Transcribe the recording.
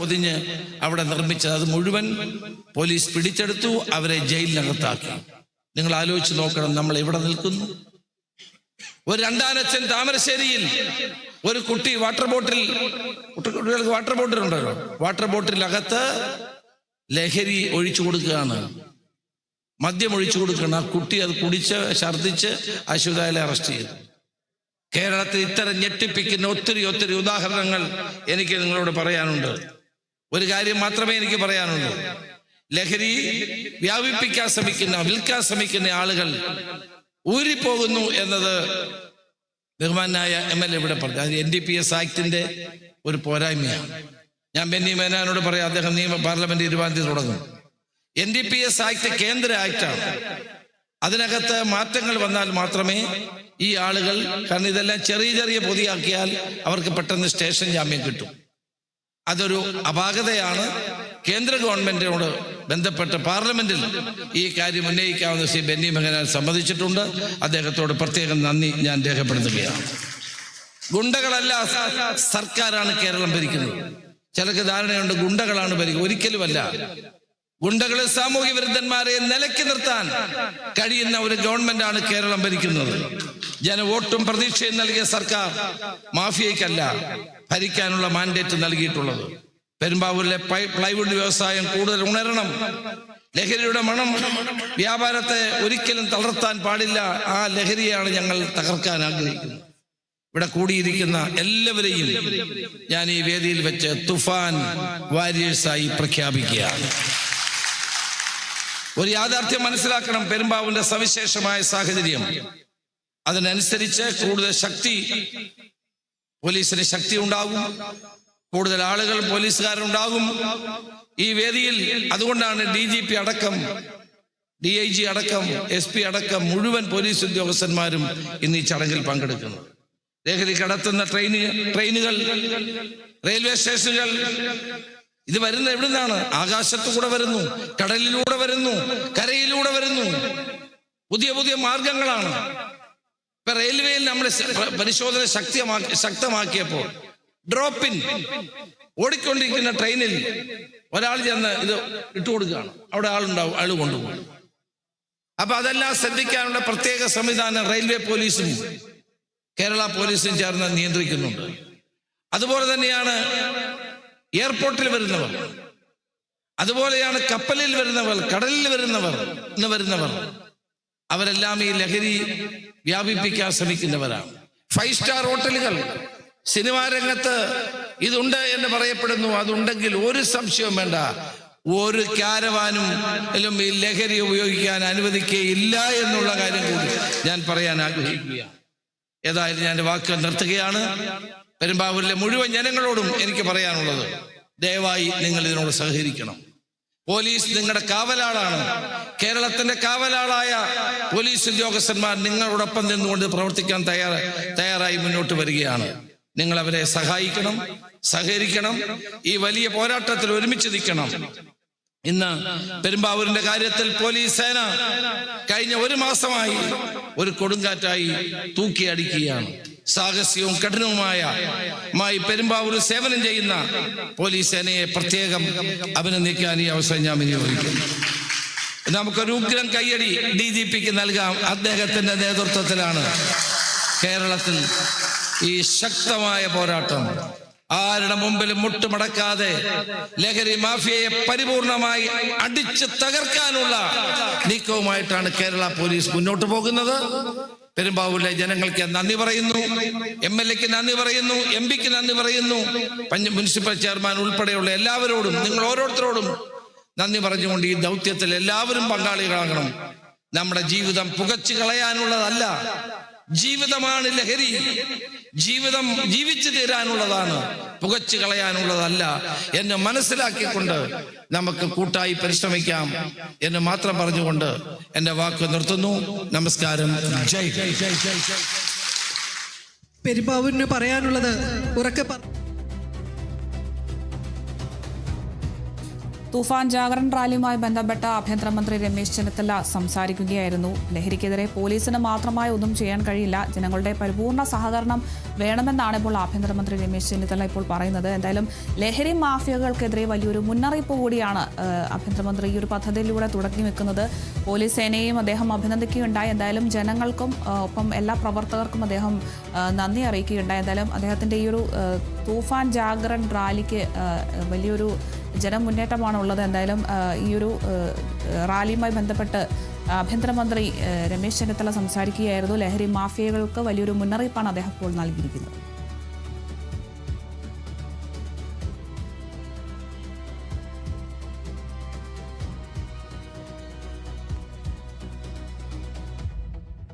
പൊതിഞ്ഞ് അവിടെ നിർമ്മിച്ചത്. അത് മുഴുവൻ പോലീസ് പിടിച്ചെടുത്തു, അവരെ ജയിലിനകത്താക്കി. നിങ്ങൾ ആലോചിച്ച് നോക്കണം, നമ്മൾ എവിടെ നിൽക്കുന്നു. ഒരു രണ്ടാനച്ഛൻ താമരശ്ശേരിയിൽ ഒരു കുട്ടി കുട്ടികൾക്ക് വാട്ടർ ബോട്ടിൽ ഉണ്ടല്ലോ, വാട്ടർ ബോട്ടിലകത്ത് ലഹരി ഒഴിച്ചു കൊടുക്കുകയാണ്, മദ്യം ഒഴിച്ചു കൊടുക്കുകയാണ്. ആ കുട്ടി അത് കുടിച്ച് ഛർദിച്ച് ആശുപത്രിയിൽ അറസ്റ്റ് ചെയ്തു. കേരളത്തിൽ ഇത്തരം ഞെട്ടിപ്പിക്കുന്ന ഒത്തിരി ഉദാഹരണങ്ങൾ എനിക്ക് നിങ്ങളോട് പറയാനുണ്ട്. ഒരു കാര്യം മാത്രമേ എനിക്ക് പറയാനുള്ളൂ. ലഹരി വ്യാപിപ്പിക്കാൻ ശ്രമിക്കുന്ന, വിൽക്കാൻ ശ്രമിക്കുന്ന ആളുകൾ ഊരിപ്പോകുന്നു എന്നത് ബഹുമാനായ MLA ഇവിടെ പറഞ്ഞു. അത് NDPS ആക്ടിന്റെ ഒരു പോരായ്മയാണ്. ഞാൻ ബെന്നി ബെഹനാനോട് പറയാം, അദ്ദേഹം പാർലമെന്റ് 20 തീയതി തുടങ്ങും. NDPS ആക്ട് കേന്ദ്ര ആക്ടാണ്. അതിനകത്ത് മാറ്റങ്ങൾ വന്നാൽ മാത്രമേ ഈ ആളുകൾ, കാരണം ഇതെല്ലാം ചെറിയ പൊതിയാക്കിയാൽ അവർക്ക് പെട്ടെന്ന് സ്റ്റേഷൻ ജാമ്യം കിട്ടും. അതൊരു അപാകതയാണ്. കേന്ദ്ര ഗവൺമെന്റിനോട് ബന്ധപ്പെട്ട് പാർലമെന്റിൽ ഈ കാര്യം ഉന്നയിക്കാവുന്ന ശ്രീ ബെന്നി ബെഹനാൻ സമ്മതിച്ചിട്ടുണ്ട്. അദ്ദേഹത്തോട് പ്രത്യേകം നന്ദി ഞാൻ രേഖപ്പെടുത്തുകയാണ്. ഗുണ്ടകളല്ല സർക്കാരാണ് കേരളം ഭരിക്കുന്നത്. ചിലർക്ക് ധാരണയുണ്ട് ഗുണ്ടകളാണ് ഭരിക്കുന്നത്. ഒരിക്കലുമല്ല. ഗുണ്ടകളെ, സാമൂഹ്യ വിരുദ്ധന്മാരെ നിലയ്ക്ക് നിർത്താൻ കഴിയുന്ന ഒരു ഗവൺമെന്റാണ് കേരളം ഭരിക്കുന്നത്. ജനവോട്ടും പ്രതീക്ഷയും നൽകിയ സർക്കാർ മാഫിയയ്ക്കല്ല ഭരിക്കാനുള്ള മാൻഡേറ്റ് നൽകിയിട്ടുള്ളത്. പെരുമ്പാവൂരിലെ പ്ലൈവുഡ് വ്യവസായം കൂടുതൽ ഉണരണം. ലഹരിയുടെ മണം വ്യാപാരത്തെ ഒരിക്കലും തളർത്താൻ പാടില്ല. ആ ലഹരിയാണ് ഞങ്ങൾ തകർക്കാൻ ആഗ്രഹിക്കുന്നത്. ഇവിടെ കൂടിയിരിക്കുന്ന എല്ലാവരെയും ഞാൻ ഈ വേദിയിൽ വെച്ച് തുഫാൻ വാരിയേഴ്സായി പ്രഖ്യാപിക്കുകയാണ്. ഒരു യാഥാർത്ഥ്യം മനസ്സിലാക്കണം. പെരുമ്പാവൂരിന്റെ സവിശേഷമായ സാഹചര്യം, അതിനനുസരിച്ച് കൂടുതൽ ശക്തി, പോലീസിന് ശക്തി ഉണ്ടാകും, കൂടുതൽ ആളുകൾ പോലീസുകാരുണ്ടാകും ഈ വേദിയിൽ. അതുകൊണ്ടാണ് DGP അടക്കം, DIG അടക്കം, SP അടക്കം മുഴുവൻ പോലീസ് ഉദ്യോഗസ്ഥന്മാരും ഇന്ന് ഈ ചടങ്ങിൽ പങ്കെടുക്കുന്നത്. ലഹരി കടത്തുന്ന ട്രെയിനുകൾ, റെയിൽവേ സ്റ്റേഷനുകൾ, ഇത് വരുന്ന എവിടുന്നാണ്? ആകാശത്തു കൂടെ വരുന്നു, കടലിലൂടെ വരുന്നു, കരയിലൂടെ വരുന്നു. പുതിയ മാർഗങ്ങളാണ്. ഇപ്പൊ റെയിൽവേയിൽ നമ്മൾ പരിശോധന ശക്തമാക്കിയപ്പോൾ ഡ്രോപ്പിൻ ഓടിക്കൊണ്ടിരിക്കുന്ന ട്രെയിനിൽ ഒരാൾ ചെന്ന് ഇത് ഇട്ടുകൊടുക്കുകയാണ്. അവിടെ ആളുണ്ടാവും, ആള് കൊണ്ടുപോകും. അപ്പൊ അതെല്ലാം ശ്രദ്ധിക്കാനുള്ള പ്രത്യേക സംവിധാനം റെയിൽവേ പോലീസും കേരള പോലീസും ചേർന്ന് നിയന്ത്രിക്കുന്നുണ്ട്. അതുപോലെ തന്നെയാണ് എയർപോർട്ടിൽ വരുന്നവർ, അതുപോലെയാണ് കപ്പലിൽ വരുന്നവർ, കടലിൽ വരുന്നവർ, അവരെല്ലാം ഈ ലഹരി വ്യാപിപ്പിക്കാൻ ശ്രമിക്കുന്നവരാണ്. 5 സ്റ്റാർ ഹോട്ടലുകൾ, സിനിമാ രംഗത്ത് ഇതുണ്ട് എന്ന് പറയപ്പെടുന്നു. അതുണ്ടെങ്കിൽ ഒരു സംശയവും വേണ്ട, ഒരു കാരവാനും ഈ ലഹരി ഉപയോഗിക്കാൻ അനുവദിക്കുകയില്ല എന്നുള്ള കാര്യം കൂടി ഞാൻ പറയാൻ ആഗ്രഹിക്കുകയാണ്. ഏതായാലും ഞാൻ വാക്ക് നിർത്തുകയാണ്. പെരുമ്പാവൂരിലെ മുഴുവൻ ജനങ്ങളോടും എനിക്ക് പറയാനുള്ളത്, ദയവായി നിങ്ങൾ ഇതിനോട് സഹകരിക്കണം. പോലീസ് നിങ്ങളുടെ കാവലാളാണ്. കേരളത്തിന്റെ കാവലാളായ പോലീസ് ഉദ്യോഗസ്ഥന്മാർ നിങ്ങളോടൊപ്പം നിന്നുകൊണ്ട് പ്രവർത്തിക്കാൻ തയ്യാറായി മുന്നോട്ട് വരികയാണ്. നിങ്ങൾ അവരെ സഹായിക്കണം, സഹകരിക്കണം. ഈ വലിയ പോരാട്ടത്തിൽ ഒരുമിച്ച് നിൽക്കണം. ഇന്ന് പെരുമ്പാവൂരിന്റെ കാര്യത്തിൽ പോലീസ് സേന കഴിഞ്ഞ 1 മാസമായി ഒരു കൊടുങ്കാറ്റായി തൂക്കിയടിക്കുകയാണ്. സാഹസികവും കഠിനവുമായി പെരുമ്പാവൂർ സേവനം ചെയ്യുന്ന പോലീസ് സേനയെ പ്രത്യേകം അഭിനന്ദിക്കാൻ ഈ അവസരം ഞാൻ വിനിയോഗിക്കുന്നു. നമുക്കൊരു ഉഗ്രം കയ്യടി DGPക്ക് നൽകാം. അദ്ദേഹത്തിന്റെ നേതൃത്വത്തിലാണ് കേരളത്തിൽ ഈ ശക്തമായ പോരാട്ടം. ആരുടെ മുമ്പിലും മുട്ടുമടക്കാതെ ലഹരി മാഫിയയെ പരിപൂർണമായി അടിച്ച് തകർക്കാനുള്ള നീക്കവുമായിട്ടാണ് കേരള പോലീസ് മുന്നോട്ട് പോകുന്നത്. പെരുമ്പാവൂരിലെ ജനങ്ങൾക്ക് നന്ദി പറയുന്നു, MLAക്ക് നന്ദി പറയുന്നു, MP-ക്ക് നന്ദി പറയുന്നു, മുനിസിപ്പൽ ചെയർമാൻ ഉൾപ്പെടെയുള്ള എല്ലാവരോടും, നിങ്ങൾ ഓരോരുത്തരോടും നന്ദി പറഞ്ഞുകൊണ്ട് ഈ ദൗത്യത്തിൽ എല്ലാവരും പങ്കാളികളാകണം. നമ്മുടെ ജീവിതം പുകച്ചു കളയാനുള്ളതല്ല, ജീവിതമാണ് ലഹരി. ജീവിതം ജീവിച്ചു തീരാനുള്ളതാണ്, പുകച്ചു കളയാനുള്ളതല്ല എന്ന് മനസ്സിലാക്കിക്കൊണ്ട് നമുക്ക് കൂട്ടായി പരിശ്രമിക്കാം എന്ന് മാത്രം പറഞ്ഞുകൊണ്ട് എന്റെ വാക്ക് നിർത്തുന്നു. നമസ്കാരം. ജയ് ജയ് ജയ് ജയ് ജയ്. പെരുമ്പാവൂരിന് പറയാനുള്ളത് ഉറക്കെ തൂഫാൻ ജാഗരൺ റാലിയുമായി ബന്ധപ്പെട്ട ആഭ്യന്തരമന്ത്രി രമേശ് ചെന്നിത്തല സംസാരിക്കുകയായിരുന്നു. ലഹരിക്കെതിരെ പോലീസിന് മാത്രമായി ഒന്നും ചെയ്യാൻ കഴിയില്ല, ജനങ്ങളുടെ പരിപൂർണ സഹകരണം വേണമെന്നാണ് ഇപ്പോൾ ആഭ്യന്തരമന്ത്രി രമേശ് ചെന്നിത്തല ഇപ്പോൾ പറയുന്നത്. എന്തായാലും ലഹരി മാഫിയകൾക്കെതിരെ വലിയൊരു മുന്നറിയിപ്പ് കൂടിയാണ് ആഭ്യന്തരമന്ത്രി ഈ ഒരു പദ്ധതിയിലൂടെ തുടങ്ങി വെക്കുന്നത്. പോലീസ് സേനയെയും അദ്ദേഹം അഭിനന്ദിക്കുകയുണ്ടായി. എന്തായാലും ജനങ്ങൾക്കും ഒപ്പം എല്ലാ പ്രവർത്തകർക്കും അദ്ദേഹം നന്ദി അറിയിക്കുകയുണ്ടായി. എന്തായാലും അദ്ദേഹത്തിൻ്റെ ഈ ഒരു തൂഫാൻ ജാഗരൺ റാലിക്ക് വലിയൊരു ജനമുന്നേറ്റമാണ് ഉള്ളത്. എന്തായാലും ഈ ഒരു റാലിയുമായി ബന്ധപ്പെട്ട് ആഭ്യന്തരമന്ത്രി രമേശ് ചെന്നിത്തല സംസാരിക്കുകയായിരുന്നു. ലഹരി മാഫിയകൾക്ക് വലിയൊരു മുന്നറിയിപ്പാണ് അദ്ദേഹം ഇപ്പോൾ നൽകിയിരിക്കുന്നത്.